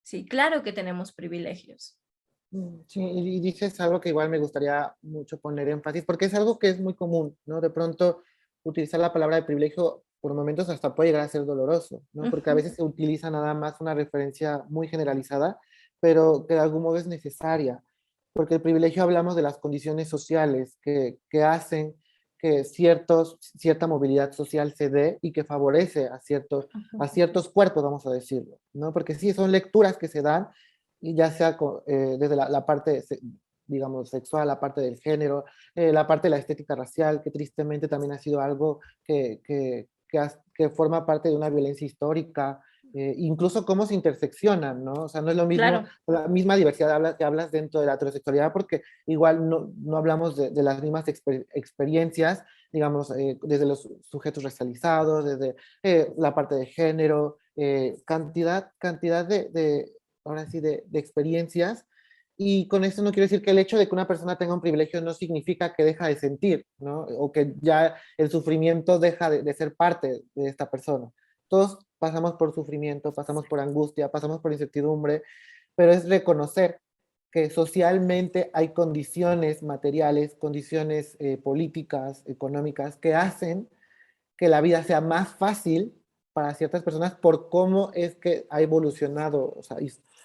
Sí, claro que tenemos privilegios. Sí, y dices algo que igual me gustaría mucho poner énfasis, porque es algo que es muy común, ¿no? De pronto utilizar la palabra de privilegio por momentos hasta puede llegar a ser doloroso, ¿no? Porque a Ujú. veces se utiliza nada más una referencia muy generalizada, pero que de algún modo es necesaria, porque el privilegio hablamos de las condiciones sociales que hacen que cierta movilidad social se dé y que favorece a ciertos cuerpos, vamos a decirlo, ¿no? Porque sí, son lecturas que se dan y ya sea desde la parte, digamos, sexual, la parte del género, la parte de la estética racial, que tristemente también ha sido algo que forma parte de una violencia histórica, incluso cómo se interseccionan, ¿no? O sea, no es lo mismo, Claro, la misma diversidad que hablas dentro de la heterosexualidad, porque igual no hablamos de las mismas experiencias, digamos, desde los sujetos racializados, desde la parte de género, cantidad ahora sí, de experiencias. Y con esto no quiero decir que el hecho de que una persona tenga un privilegio no significa que deja de sentir, ¿no? O que ya el sufrimiento deja de ser parte de esta persona. Todos pasamos por sufrimiento, pasamos por angustia, pasamos por incertidumbre, pero es reconocer que socialmente hay condiciones materiales, condiciones políticas, económicas, que hacen que la vida sea más fácil para ciertas personas por cómo es que ha evolucionado, o sea,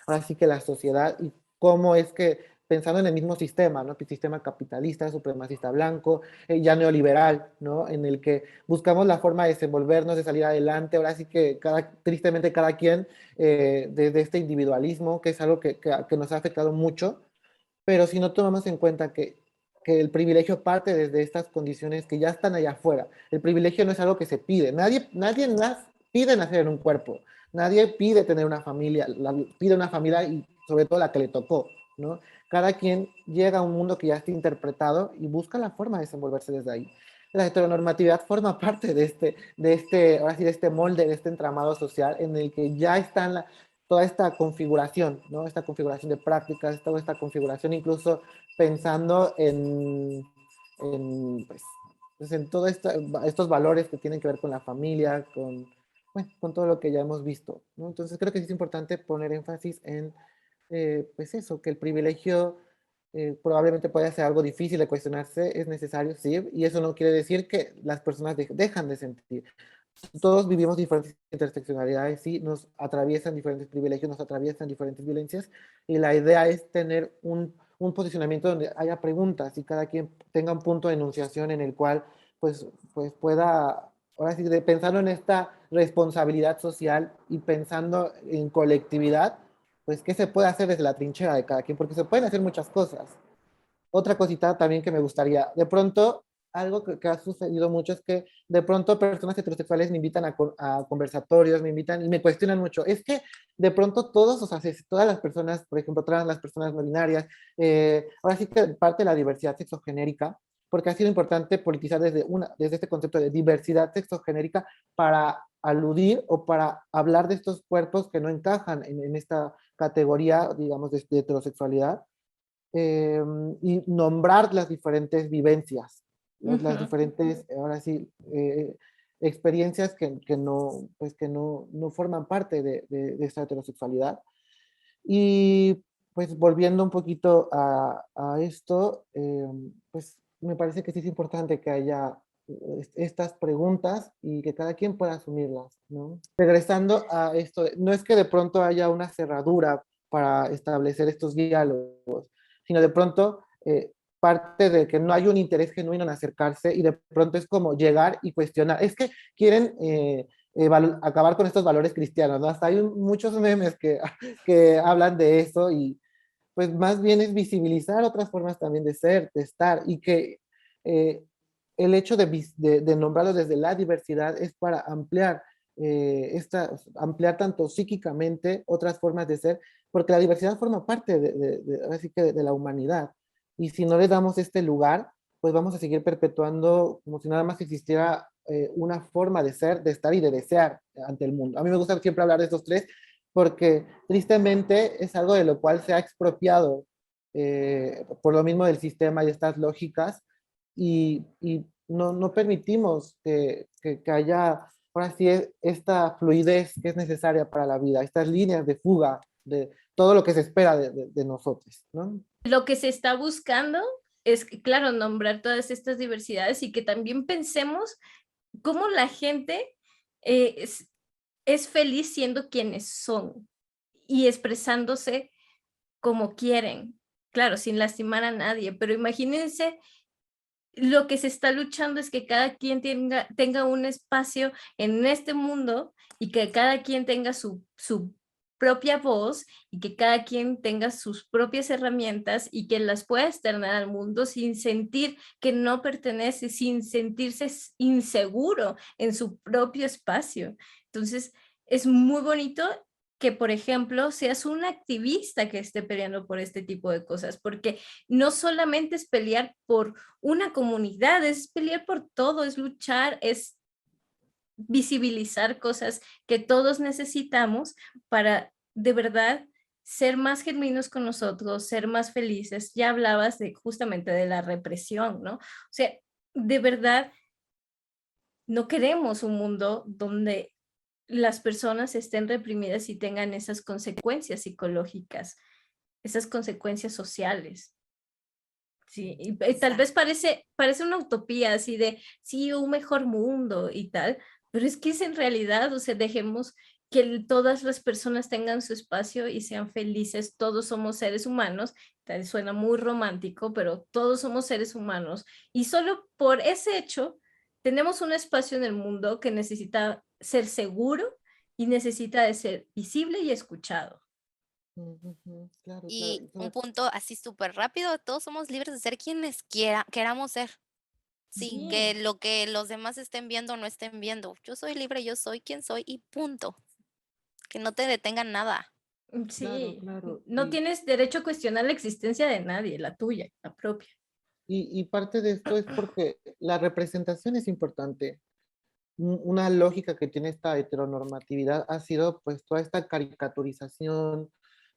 ahora sí que la sociedad y cómo es que, pensando en el mismo sistema, ¿no? El sistema capitalista, supremacista blanco, ya neoliberal, ¿no? En el que buscamos la forma de desenvolvernos, de salir adelante, ahora sí que tristemente cada quien, desde este individualismo, que es algo que nos ha afectado mucho, pero si no tomamos en cuenta que el privilegio parte desde estas condiciones que ya están allá afuera. El privilegio no es algo que se pide. Nadie pide nacer en un cuerpo. Nadie pide tener una familia. Pide una familia y sobre todo la que le tocó, ¿no? Cada quien llega a un mundo que ya está interpretado y busca la forma de desenvolverse desde ahí. La heteronormatividad forma parte ahora sí, de este molde, de este entramado social en el que ya están toda esta configuración, ¿no? Esta configuración de prácticas, toda esta configuración incluso pensando pues en todos estos valores que tienen que ver con la familia, bueno, con todo lo que ya hemos visto, ¿no? Entonces creo que sí es importante poner énfasis en, pues eso, que el privilegio probablemente puede ser algo difícil de cuestionarse, es necesario, sí, y eso no quiere decir que las personas dejan de sentir. Todos vivimos diferentes interseccionalidades, sí, nos atraviesan diferentes privilegios, nos atraviesan diferentes violencias, y la idea es tener un posicionamiento donde haya preguntas y cada quien tenga un punto de enunciación en el cual pues pueda, ahora sí, pensando en esta responsabilidad social y pensando en colectividad, pues qué se puede hacer desde la trinchera de cada quien, porque se pueden hacer muchas cosas. Otra cosita también que me gustaría, de pronto, algo que ha sucedido mucho es que de pronto personas heterosexuales me invitan a conversatorios, me invitan y me cuestionan mucho. Es que de pronto todos, o sea, todas las personas, por ejemplo, trans, las personas no binarias, ahora sí que parte de la diversidad sexogenérica, porque ha sido importante politizar desde este concepto de diversidad sexogenérica para aludir o para hablar de estos cuerpos que no encajan en esta categoría, digamos, de heterosexualidad, eh, y nombrar las diferentes vivencias, las ujú, diferentes, ahora sí, experiencias que no forman parte de esta heterosexualidad. Y pues volviendo un poquito a esto, pues me parece que sí es importante que haya estas preguntas y que cada quien pueda asumirlas, ¿no? Regresando a esto, no es que de pronto haya una cerradura para establecer estos diálogos, sino de pronto parte de que no hay un interés genuino en acercarse y de pronto es como llegar y cuestionar. Es que quieren acabar con estos valores cristianos, ¿no? Hasta hay muchos memes que hablan de eso y pues más bien es visibilizar otras formas también de ser, de estar y que eh, el hecho de nombrarlo desde la diversidad es para ampliar tanto psíquicamente otras formas de ser, porque la diversidad forma parte así que de la humanidad. Y si no le damos este lugar, pues vamos a seguir perpetuando como si nada más existiera una forma de ser, de estar y de desear ante el mundo. A mí me gusta siempre hablar de estos tres porque tristemente es algo de lo cual se ha expropiado por lo mismo del sistema y estas lógicas y no permitimos que haya, ahora sí, esta fluidez que es necesaria para la vida, estas líneas de fuga de todo lo que se espera de nosotros, ¿no? Lo que se está buscando es, claro, nombrar todas estas diversidades y que también pensemos cómo la gente eh, es, es feliz siendo quienes son y expresándose como quieren, claro, sin lastimar a nadie, pero imagínense, lo que se está luchando es que cada quien tenga un espacio en este mundo y que cada quien tenga su propia voz y que cada quien tenga sus propias herramientas y que las pueda externar al mundo sin sentir que no pertenece, sin sentirse inseguro en su propio espacio. Entonces, es muy bonito que, por ejemplo, seas un activista que esté peleando por este tipo de cosas, porque no solamente es pelear por una comunidad, es pelear por todo, es luchar, es visibilizar cosas que todos necesitamos para de verdad ser más genuinos con nosotros, ser más felices. Ya hablabas de justamente de la represión, ¿no? O sea, de verdad no queremos un mundo donde las personas estén reprimidas y tengan esas consecuencias psicológicas, esas consecuencias sociales. Sí, y tal vez parece una utopía así de, sí, un mejor mundo y tal, pero es que es en realidad, o sea, dejemos que todas las personas tengan su espacio y sean felices, todos somos seres humanos, tal vez suena muy romántico, pero todos somos seres humanos y solo por ese hecho tenemos un espacio en el mundo que necesita ser seguro y necesita de ser visible y escuchado. Claro, claro. Y un punto así súper rápido, todos somos libres de ser quienes queramos ser, sin Sí, que lo que los demás estén viendo o no estén viendo. Yo soy libre, yo soy quien soy y punto. Que no te detengan nada. Claro, sí, claro. no tienes derecho a cuestionar la existencia de nadie, la tuya, la propia. Y parte de esto es porque la representación es importante. Una lógica que tiene esta heteronormatividad ha sido pues toda esta caricaturización,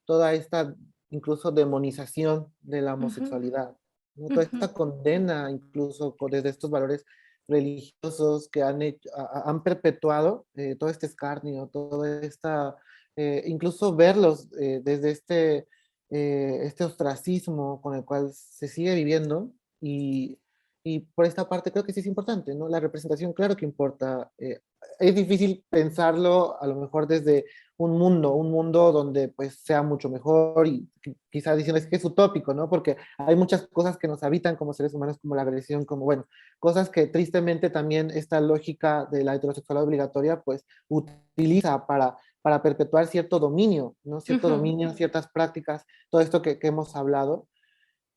toda esta incluso demonización de la Ujú, homosexualidad, ¿no? Toda ujú, esta condena incluso desde estos valores religiosos que han perpetuado todo este escarnio, toda esta, incluso verlos desde este ostracismo con el cual se sigue viviendo y por esta parte creo que sí es importante, ¿no? La representación, claro que importa. Es difícil pensarlo a lo mejor desde un mundo donde pues sea mucho mejor y quizás diciendo es que es utópico, ¿no? Porque hay muchas cosas que nos habitan como seres humanos, como la agresión, como, bueno, cosas que tristemente también esta lógica de la heterosexualidad obligatoria pues utiliza para perpetuar cierto dominio, ¿no? Cierto ujú, dominio, ciertas prácticas, todo esto que hemos hablado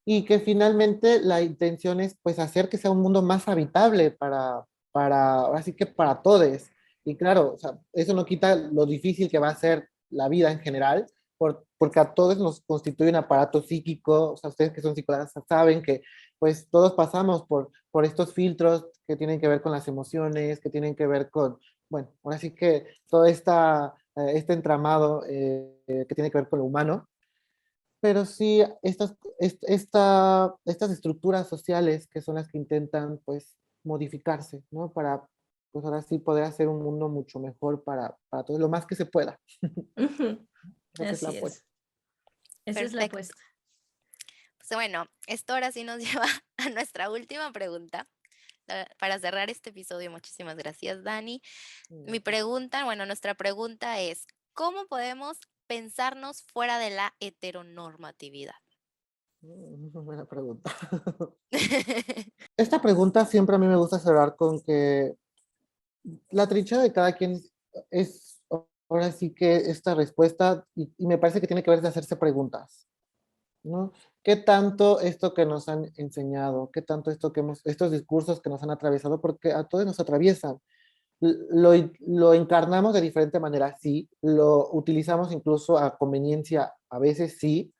y que finalmente la intención es pues hacer que sea un mundo más habitable así que para todos. Y claro, o sea, eso no quita lo difícil que va a ser la vida en general, porque a todos nos constituye un aparato psíquico, o sea, ustedes que son psicólogos saben que pues todos pasamos por estos filtros que tienen que ver con las emociones, que tienen que ver con, bueno, ahora sí que todo este entramado que tiene que ver con lo humano, pero sí estas estructuras sociales que son las que intentan pues modificarse, ¿no? Para pues ahora sí poder hacer un mundo mucho mejor para todos, lo más que se pueda. ujú. Creo que es la Así apuesta. es. Esa es la Perfecto. apuesta. Pues bueno, esto ahora sí nos lleva a nuestra última pregunta. Para cerrar este episodio, muchísimas gracias, Dani. Mi pregunta, bueno, nuestra pregunta es, ¿cómo podemos pensarnos fuera de la heteronormatividad? Buena pregunta. Esta pregunta siempre a mí me gusta cerrar con que la trinchera de cada quien es ahora sí que esta respuesta y me parece que tiene que ver de hacerse preguntas. ¿No? ¿Qué tanto esto que nos han enseñado, qué tanto estos discursos que nos han atravesado, porque a todos nos atraviesan, lo encarnamos de diferente manera, sí, lo utilizamos incluso a conveniencia, a veces sí,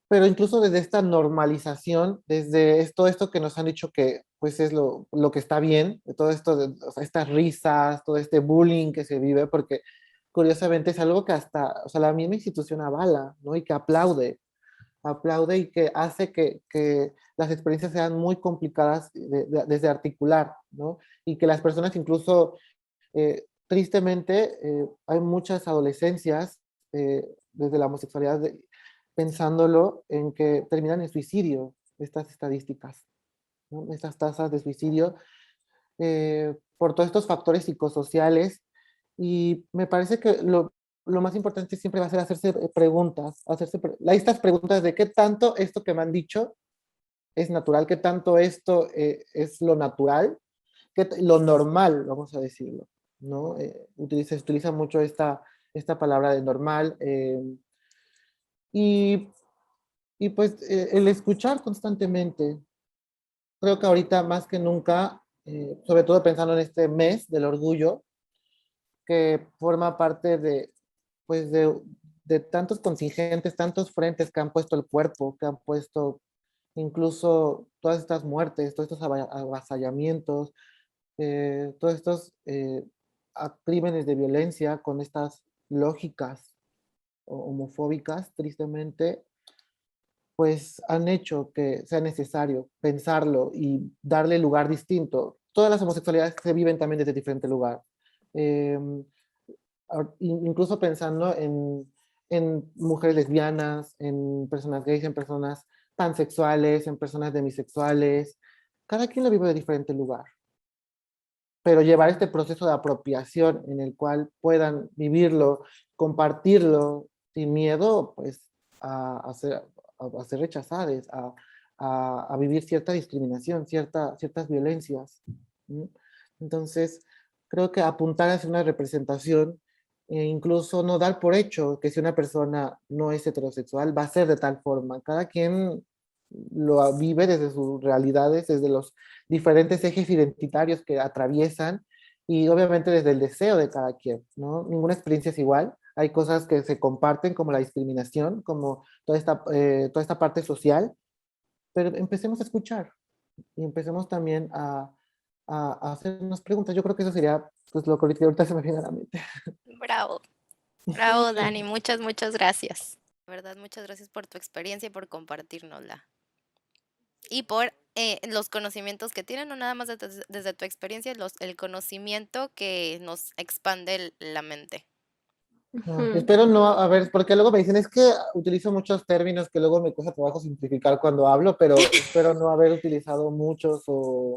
pero incluso desde esta normalización, desde todo esto que nos han dicho que pues es lo que está bien, de todo esto, o sea, estas risas, todo este bullying que se vive, porque curiosamente es algo que hasta, o sea, la misma institución avala, ¿no? Y que aplaude y que hace que las experiencias sean muy complicadas desde articular, ¿no? Y que las personas incluso, tristemente, hay muchas adolescencias desde la homosexualidad pensándolo en que terminan en suicidio, estas estadísticas, ¿no? Estas tasas de suicidio por todos estos factores psicosociales y me parece que lo más importante siempre va a ser hacerse preguntas, estas preguntas de qué tanto esto que me han dicho es natural, qué tanto esto es lo natural, lo normal, vamos a decirlo, ¿no? Se utiliza mucho esta palabra de normal. Y, y pues el escuchar constantemente, creo que ahorita más que nunca, sobre todo pensando en este mes del orgullo, que forma parte de, pues de tantos contingentes, tantos frentes que han puesto el cuerpo, que han puesto incluso todas estas muertes, todos estos avasallamientos, todos estos crímenes de violencia con estas lógicas homofóbicas, tristemente, pues han hecho que sea necesario pensarlo y darle lugar distinto. Todas las homosexualidades se viven también desde diferente lugar. Eh, Incluso pensando en mujeres lesbianas, en personas gays, en personas pansexuales, en personas demisexuales. Cada quien lo vive de diferente lugar. Pero llevar este proceso de apropiación en el cual puedan vivirlo, compartirlo sin miedo, pues a ser rechazadas, a vivir cierta discriminación, ciertas violencias. ¿Sí? Entonces, creo que apuntar hacia una representación e incluso no dar por hecho que si una persona no es heterosexual va a ser de tal forma. Cada quien lo vive desde sus realidades, desde los diferentes ejes identitarios que atraviesan y obviamente desde el deseo de cada quien, ¿no? Ninguna experiencia es igual. Hay cosas que se comparten como la discriminación, como toda esta parte social, pero empecemos a escuchar y empecemos también a hacernos preguntas. Yo creo que eso sería pues, lo que ahorita se me viene a la mente. Bravo, bravo, Dani, muchas, muchas gracias. De verdad, muchas gracias por tu experiencia y por compartirnosla. Y por los conocimientos que tienen, no nada más desde tu experiencia, el conocimiento que nos expande la mente. No, Ujú. espero no, a ver, porque luego me dicen, es que utilizo muchos términos que luego me cuesta trabajo simplificar cuando hablo, pero espero no haber utilizado muchos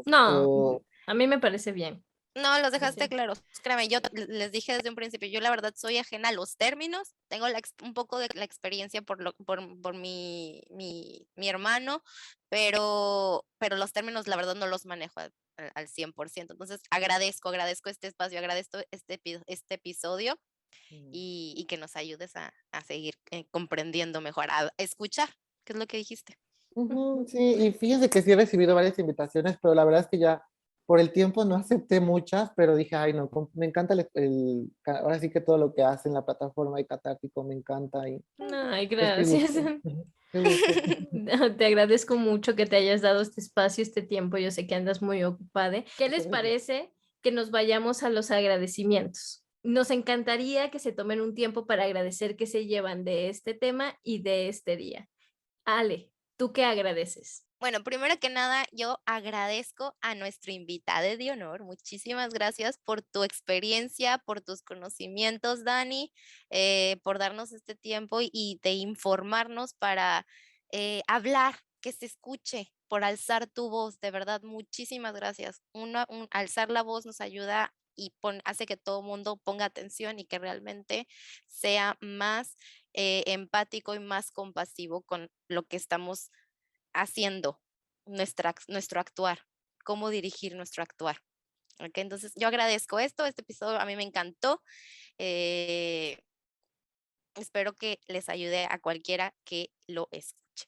No, a mí me parece bien. No, los Me dejaste siento- claros. Créeme, yo les dije desde un principio, yo la verdad soy ajena a los términos, tengo un poco de la experiencia por mi hermano, pero los términos la verdad no los manejo al 100%. Entonces agradezco este espacio, agradezco este episodio y que nos ayudes a seguir comprendiendo mejor, a escuchar, ¿qué es lo que dijiste? Ujú, sí, y fíjense que sí he recibido varias invitaciones, pero la verdad es que ya por el tiempo no acepté muchas, pero dije, ay, no, me encanta ahora sí que todo lo que hace en la plataforma de Catártico me encanta y Ay, pues qué gracias. gusto, qué gusto. No, te agradezco mucho que te hayas dado este espacio, este tiempo. Yo sé que andas muy ocupada. ¿Qué les Muchas gracias. parece que nos vayamos a los agradecimientos? Nos encantaría que se tomen un tiempo para agradecer que se llevan de este tema y de este día. Ale, ¿tú qué agradeces? Bueno, primero que nada, yo agradezco a nuestro invitado de honor. Muchísimas gracias por tu experiencia, por tus conocimientos, Dani, por darnos este tiempo y de informarnos para hablar, que se escuche, por alzar tu voz. De verdad, muchísimas gracias. Alzar la voz nos ayuda y hace que todo el mundo ponga atención y que realmente sea más empático y más compasivo con lo que estamos haciendo nuestro actuar, cómo dirigir nuestro actuar. ¿Ok? Entonces, yo agradezco esto, este episodio a mí me encantó. eh, Espero que les ayude a cualquiera que lo escuche.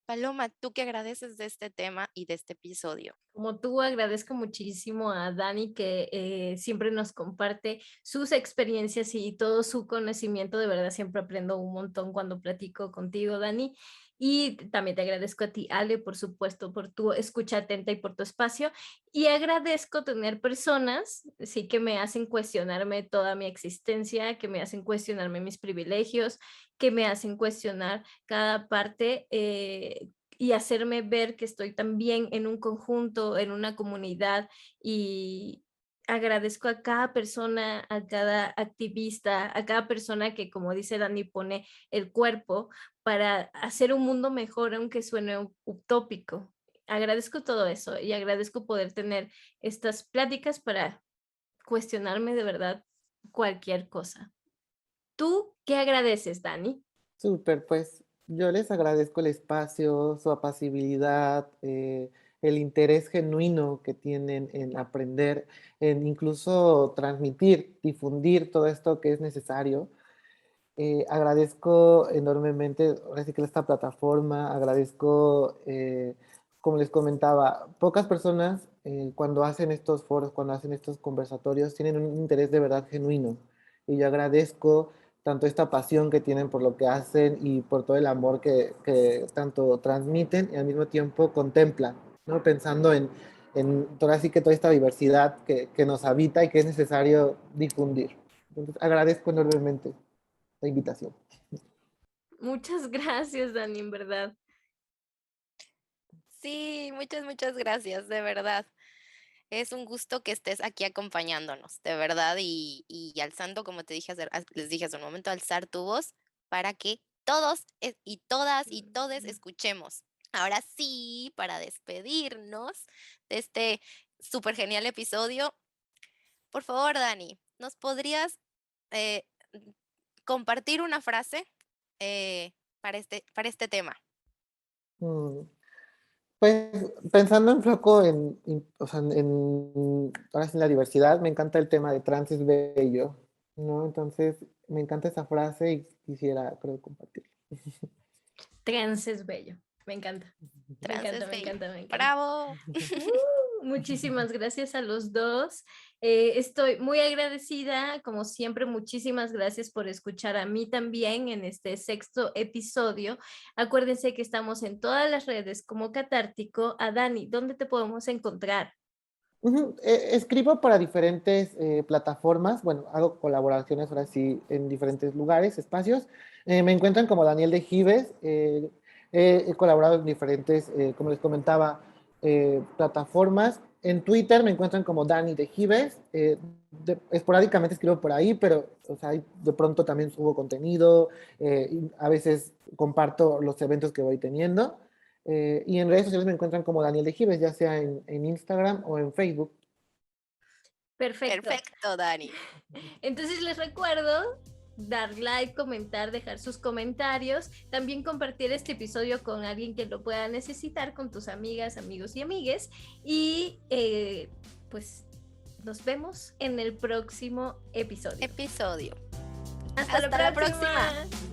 Paloma, ¿tú qué agradeces de este tema y de este episodio? Como tú, agradezco muchísimo a Dani que siempre nos comparte sus experiencias y todo su conocimiento. De verdad, siempre aprendo un montón cuando platico contigo, Dani. Y también te agradezco a ti, Ale, por supuesto, por tu escucha atenta y por tu espacio. Y agradezco tener personas, sí, que me hacen cuestionarme toda mi existencia, que me hacen cuestionarme mis privilegios, que me hacen cuestionar cada parte y hacerme ver que estoy también en un conjunto, en una comunidad y agradezco a cada persona, a cada activista, a cada persona que, como dice Dani, pone el cuerpo para hacer un mundo mejor, aunque suene utópico. Agradezco todo eso y agradezco poder tener estas pláticas para cuestionarme de verdad cualquier cosa. ¿Tú qué agradeces, Dani? Súper, pues yo les agradezco el espacio, su apacibilidad, el interés genuino que tienen en aprender, en incluso transmitir, difundir todo esto que es necesario. Agradezco enormemente, ahora sí que esta plataforma, agradezco, como les comentaba, pocas personas cuando hacen estos foros, cuando hacen estos conversatorios, tienen un interés de verdad genuino. Y yo agradezco tanto esta pasión que tienen por lo que hacen y por todo el amor que tanto transmiten y al mismo tiempo contemplan, ¿no? Pensando en ahora sí que toda esta diversidad que nos habita y que es necesario difundir. Entonces, agradezco enormemente la invitación. Muchas gracias, Dani, en verdad. Sí, muchas gracias, de verdad. Es un gusto que estés aquí acompañándonos, de verdad, y alzando, como te dije les dije hace un momento, alzar tu voz para que todos y todas y todes escuchemos. Ahora sí, para despedirnos de este súper genial episodio, por favor, Dani, ¿nos podrías eh, compartir una frase para este tema? Mm, Pues pensando un poco o sea, ahora sí en la diversidad, me encanta el tema de trans es bello, ¿no? Entonces, me encanta esa frase y quisiera, creo, compartirla. Trans es bello. Me encanta. Me Trans encanta, es me bello. encanta, me encanta. ¡Bravo! Muchísimas gracias a los dos. Estoy muy agradecida, como siempre, muchísimas gracias por escuchar a mí también en este 6º episodio. Acuérdense que estamos en todas las redes como Catártico. A Dani, ¿dónde te podemos encontrar? Escribo para diferentes plataformas, bueno, hago colaboraciones ahora sí en diferentes lugares, espacios. Me encuentran como Daniel de Gives, he colaborado en diferentes, como les comentaba, plataformas. En Twitter me encuentran como Dani de Gives, esporádicamente escribo por ahí, pero o sea, de pronto también subo contenido, y a veces comparto los eventos que voy teniendo. Y en redes sociales me encuentran como Daniel de Gives, ya sea en Instagram o en Facebook. Perfecto. Perfecto, Dani. Entonces les recuerdo dar like, comentar, dejar sus comentarios, también compartir este episodio con alguien que lo pueda necesitar, con tus amigas, amigos y amigues. Y pues nos vemos en el próximo episodio. Episodio. Hasta la próxima. próxima.